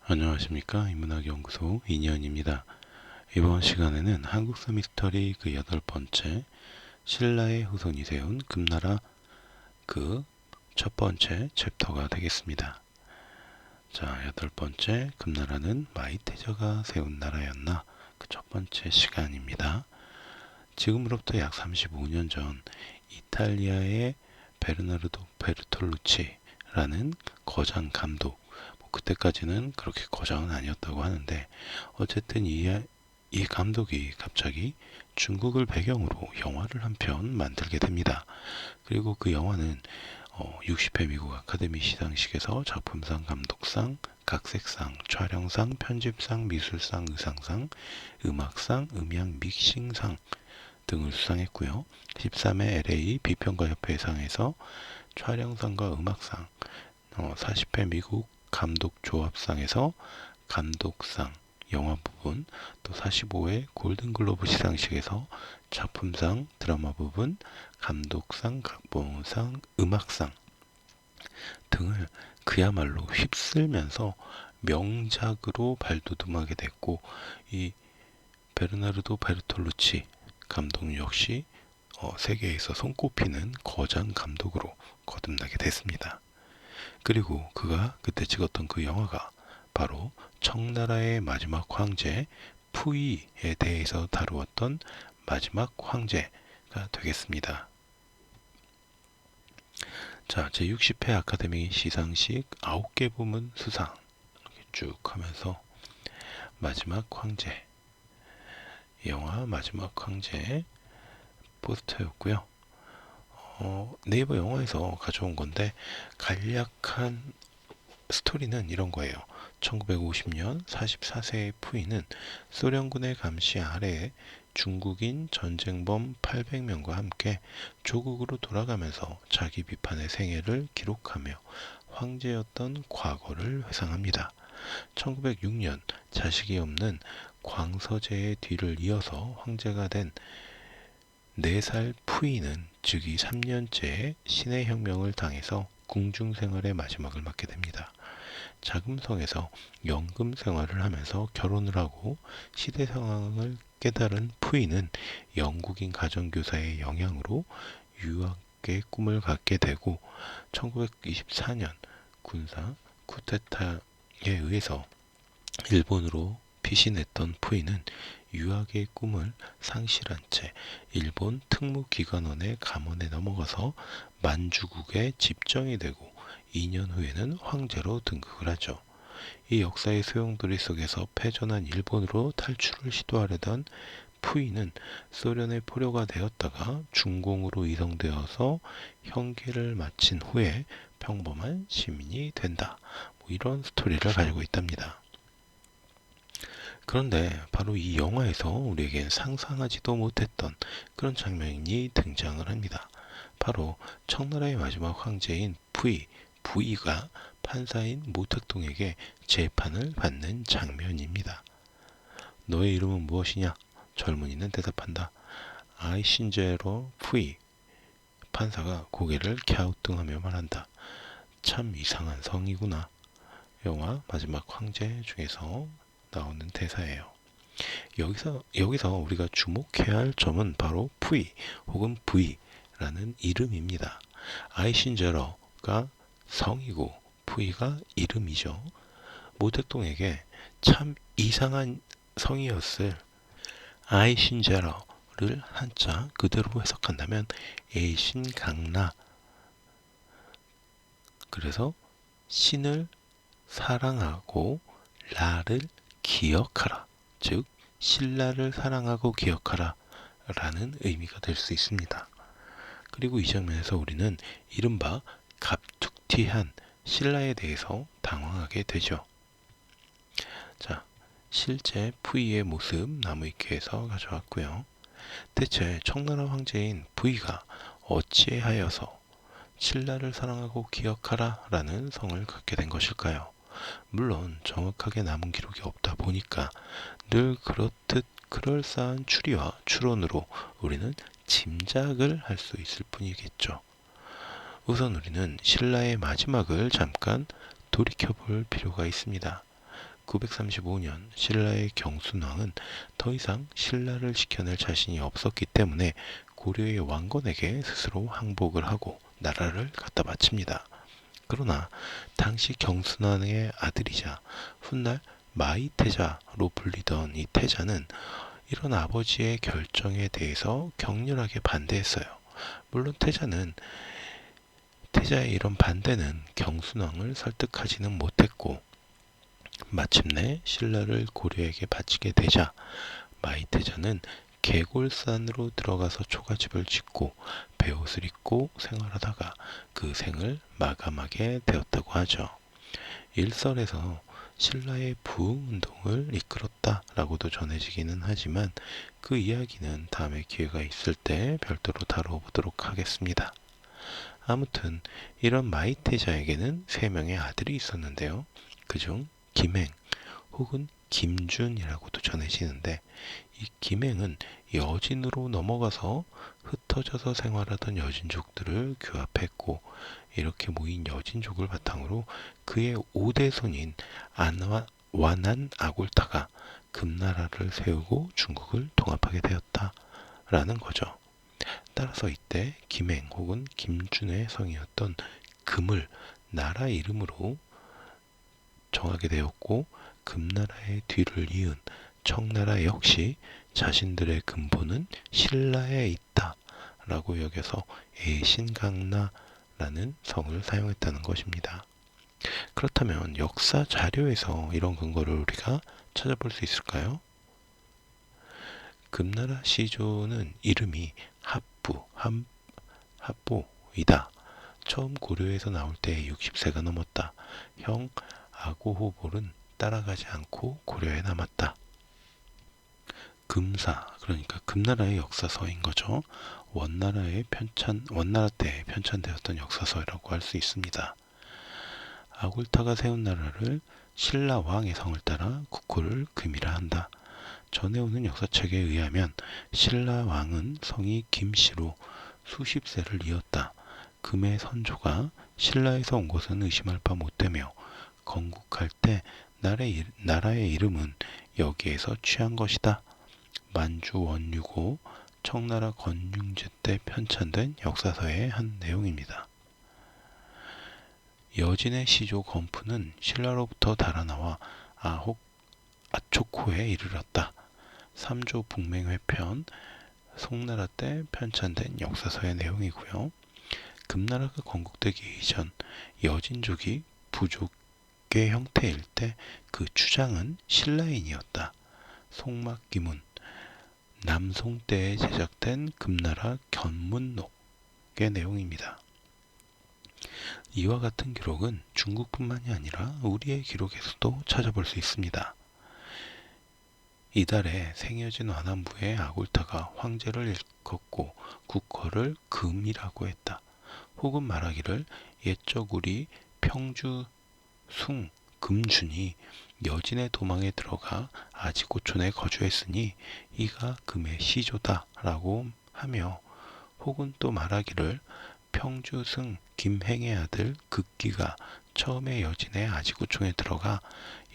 안녕하십니까. 인문학연구소 이니언입니다. 이번 시간에는 한국사 미스터리 그 8번째 신라의 후손이 세운 금나라 그 첫 번째 챕터가 되겠습니다. 자, 8번째 금나라는 마이테저가 세운 나라였나? 그 첫 번째 시간입니다. 지금으로부터 약 35년 전 이탈리아의 베르나르도 베르톨루치라는 거장 감독, 그때까지는 그렇게 거장은 아니었다고 하는데, 어쨌든 이 감독이 갑자기 중국을 배경으로 영화를 한 편 만들게 됩니다. 그리고 그 영화는 60회 미국 아카데미 시상식에서 작품상, 감독상, 각색상, 촬영상, 편집상, 미술상, 의상상, 음악상, 음향 믹싱상 등을 수상했고요. 13회 LA 비평가협회상에서 촬영상과 음악상, 40회 미국 감독조합상에서 감독상, 영화 부분, 또 45회 골든글로브 시상식에서 작품상, 드라마 부분, 감독상, 각본상, 음악상 등을 그야말로 휩쓸면서 명작으로 발돋움하게 됐고, 이 베르나르도 베르톨루치 감독 역시 세계에서 손꼽히는 거장 감독으로 거듭나게 됐습니다. 그리고 그가 그때 찍었던 그 영화가 바로 청나라의 마지막 황제 푸이에 대해서 다루었던 마지막 황제가 되겠습니다. 자, 제60회 아카데미 시상식 9개 부문 수상 이렇게 쭉 하면서 마지막 황제, 영화 마지막 황제 포스터였고요. 네이버 영화에서 가져온 건데 간략한 스토리는 이런 거예요. 1950년 44세의 푸이는 소련군의 감시 아래에 중국인 전쟁범 800명과 함께 조국으로 돌아가면서 자기 비판의 생애를 기록하며 황제였던 과거를 회상합니다. 1906년 자식이 없는 광서제의 뒤를 이어서 황제가 된 4살 푸이는 즉위 3년째의 신의 혁명을 당해서 궁중 생활의 마지막을 맞게 됩니다. 자금성에서 연금 생활을 하면서 결혼을 하고 시대 상황을 깨달은 푸이는 영국인 가정교사의 영향으로 유학의 꿈을 갖게 되고 1924년 군사 쿠데타에 의해서 일본으로 피신했던 푸이는 유학의 꿈을 상실한 채 일본 특무기관원의 감원에 넘어가서 만주국의 집정이 되고 2년 후에는 황제로 등극을 하죠. 이 역사의 소용돌이 속에서 패전한 일본으로 탈출을 시도하려던 푸이는 소련의 포로가 되었다가 중공으로 이송되어서 형기를 마친 후에 평범한 시민이 된다. 이런 스토리를 가지고 있답니다. 그런데 바로 이 영화에서 우리에겐 상상하지도 못했던 그런 장면이 등장을 합니다. 바로 청나라의 마지막 황제인 부이가 판사인 모택동에게 재판을 받는 장면입니다. 너의 이름은 무엇이냐? 젊은이는 대답한다. 아이신제로 푸이. 판사가 고개를 갸우뚱하며 말한다. 참 이상한 성이구나. 영화 마지막 황제 중에서 나오는 대사예요. 여기서 우리가 주목해야 할 점은 바로 푸이 혹은 부이라는 이름입니다. 아이신제러가 성이고 푸이가 이름이죠. 모택동에게 참 이상한 성이었을 아이신제러를 한자 그대로 해석한다면 에이신강라, 그래서 신을 사랑하고 라를 기억하라, 즉 신라를 사랑하고 기억하라 라는 의미가 될 수 있습니다. 그리고 이 장면에서 우리는 이른바 갑툭튀한 신라에 대해서 당황하게 되죠. 자, 실제 푸이의 모습 나무위키에서 가져왔고요. 대체 청나라 황제인 푸이가 어찌하여서 신라를 사랑하고 기억하라 라는 성을 갖게 된 것일까요? 물론 정확하게 남은 기록이 없다 보니까 늘 그렇듯 그럴싸한 추리와 추론으로 우리는 짐작을 할 수 있을 뿐이겠죠. 우선 우리는 신라의 마지막을 잠깐 돌이켜볼 필요가 있습니다. 935년 신라의 경순왕은 더 이상 신라를 지켜낼 자신이 없었기 때문에 고려의 왕건에게 스스로 항복을 하고 나라를 갖다 바칩니다. 그러나 당시 경순왕의 아들이자 훗날 마이태자로 불리던 이 태자는 이런 아버지의 결정에 대해서 격렬하게 반대했어요. 물론 태자의 이런 반대는 경순왕을 설득하지는 못했고 마침내 신라를 고려에게 바치게 되자 마이태자는 계골산으로 들어가서 초가집을 짓고 베옷을 입고 생활하다가 그 생을 마감하게 되었다고 하죠. 일설에서 신라의 부흥운동을 이끌었다라고도 전해지기는 하지만 그 이야기는 다음에 기회가 있을 때 별도로 다뤄보도록 하겠습니다. 아무튼 이런 마이태자에게는 3명의 아들이 있었는데요. 그중 김행 혹은 김준이라고도 전해지는데 이 김행은 여진으로 넘어가서 흩어져서 생활하던 여진족들을 규합했고 이렇게 모인 여진족을 바탕으로 그의 5대손인 완한 아골타가 금나라를 세우고 중국을 통합하게 되었다라는 거죠. 따라서 이때 김행 혹은 김준의 성이었던 금을 나라 이름으로 정하게 되었고 금나라의 뒤를 이은 청나라 역시 자신들의 근본은 신라에 있다 라고 여겨서 애신강나라는 성을 사용했다는 것입니다. 그렇다면 역사 자료에서 이런 근거를 우리가 찾아볼 수 있을까요? 금나라 시조는 이름이 합보이다. 처음 고려에서 나올 때 60세가 넘었다. 형 아고호볼은 따라가지 않고 고려에 남았다. 금사, 그러니까 금나라의 역사서인 거죠. 원나라 때 편찬되었던 역사서라고 할 수 있습니다. 아골타가 세운 나라를 신라 왕의 성을 따라 국호를 금이라 한다. 전해오는 역사책에 의하면 신라 왕은 성이 김씨로 수십 세를 이었다. 금의 선조가 신라에서 온 것은 의심할 바 못되며 건국할 때 나라의 이름은 여기에서 취한 것이다. 만주 원유고 청나라 건융제 때 편찬된 역사서의 한 내용입니다. 여진의 시조 건프는 신라로부터 달아나와 아초코에 이르렀다. 삼조 북맹회편 송나라 때 편찬된 역사서의 내용이고요. 금나라가 건국되기 이전 여진족이 부족의 형태일 때 그 추장은 신라인이었다. 송막기문 남송 때에 제작된 금나라 견문록의 내용입니다. 이와 같은 기록은 중국뿐만이 아니라 우리의 기록에서도 찾아볼 수 있습니다. 이달에 생여진 완안부의 아골타가 황제를 일컫고 국호를 금이라고 했다. 혹은 말하기를 옛적 우리 평주 숭 금준이 여진의 도망에 들어가 아지고촌에 거주했으니 이가 금의 시조다 라고 하며 혹은 또 말하기를 평주승 김행의 아들 극기가 처음에 여진의 아지고촌에 들어가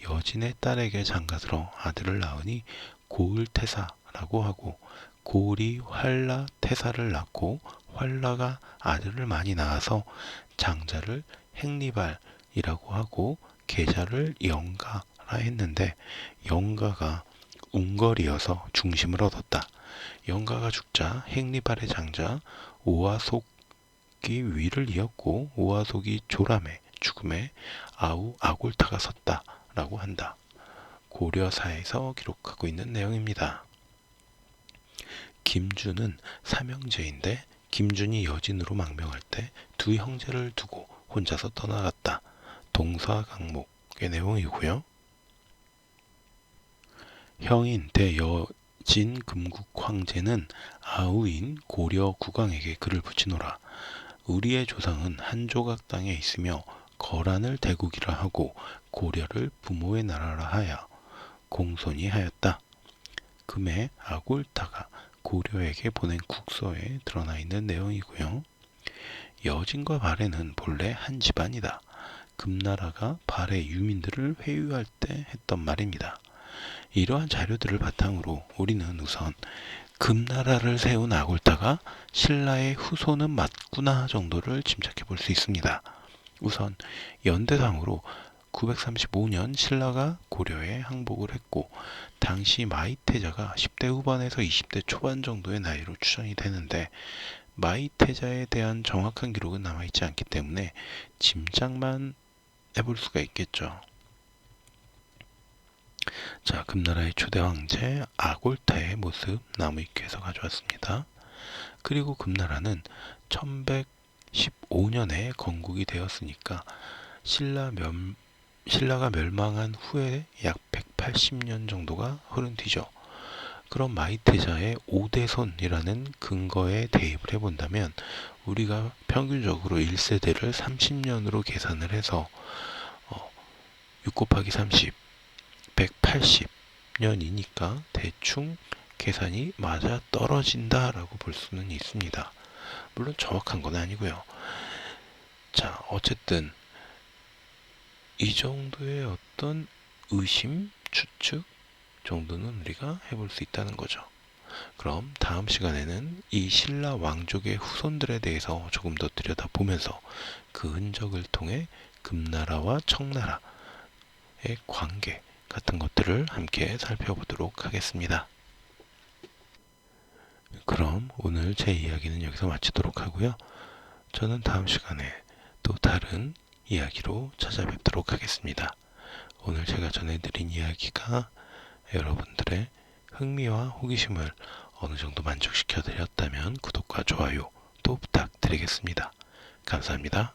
여진의 딸에게 장가들어 아들을 낳으니 고을태사라고 하고 고을이 활라태사를 낳고 활라가 아들을 많이 낳아서 장자를 행리발이라고 하고 계자를 영가라 했는데 영가가 웅거리여서 중심을 얻었다. 영가가 죽자 행리발의 장자 오아속이 위를 이었고 오아속이 조람에 죽음에 아골타가 섰다라고 한다. 고려사에서 기록하고 있는 내용입니다. 김준은 삼형제인데 김준이 여진으로 망명할 때 두 형제를 두고 혼자서 떠나갔다. 동서강목의 내용이고요. 형인 대여진 금국 황제는 아우인 고려 국왕에게 글을 붙이노라. 우리의 조상은 한 조각 땅에 있으며 거란을 대국이라 하고 고려를 부모의 나라라 하여 공손히 하였다. 금의 아골타가 고려에게 보낸 국서에 드러나 있는 내용이고요. 여진과 발해는 본래 한 집안이다. 금나라가 발해 유민들을 회유할 때 했던 말입니다. 이러한 자료들을 바탕으로 우리는 우선 금나라를 세운 아골타가 신라의 후손은 맞구나 정도를 짐작해 볼 수 있습니다. 우선 연대상으로 935년 신라가 고려에 항복을 했고 당시 마이태자가 10대 후반에서 20대 초반 정도의 나이로 추정이 되는데 마이태자에 대한 정확한 기록은 남아있지 않기 때문에 짐작만 해볼 수가 있겠죠. 자, 금나라의 초대 황제 아골타의 모습 나무위키에서 가져왔습니다. 그리고 금나라는 1115년에 건국이 되었으니까 신라가 멸망한 후에 약 180년 정도가 흐른 뒤죠. 그럼 마이태자의 5대손이라는 근거에 대입을 해본다면 우리가 평균적으로 1세대를 30년으로 계산을 해서 6 곱하기 30, 180년이니까 대충 계산이 맞아 떨어진다라고 볼 수는 있습니다. 물론 정확한 건 아니고요. 자, 어쨌든 이 정도의 어떤 의심, 추측 정도는 우리가 해볼 수 있다는 거죠. 그럼 다음 시간에는 이 신라 왕족의 후손들에 대해서 조금 더 들여다보면서 그 흔적을 통해 금나라와 청나라의 관계 같은 것들을 함께 살펴보도록 하겠습니다. 그럼 오늘 제 이야기는 여기서 마치도록 하고요. 저는 다음 시간에 또 다른 이야기로 찾아뵙도록 하겠습니다. 오늘 제가 전해드린 이야기가 여러분들의 흥미와 호기심을 어느 정도 만족시켜 드렸다면 구독과 좋아요 또 부탁드리겠습니다. 감사합니다.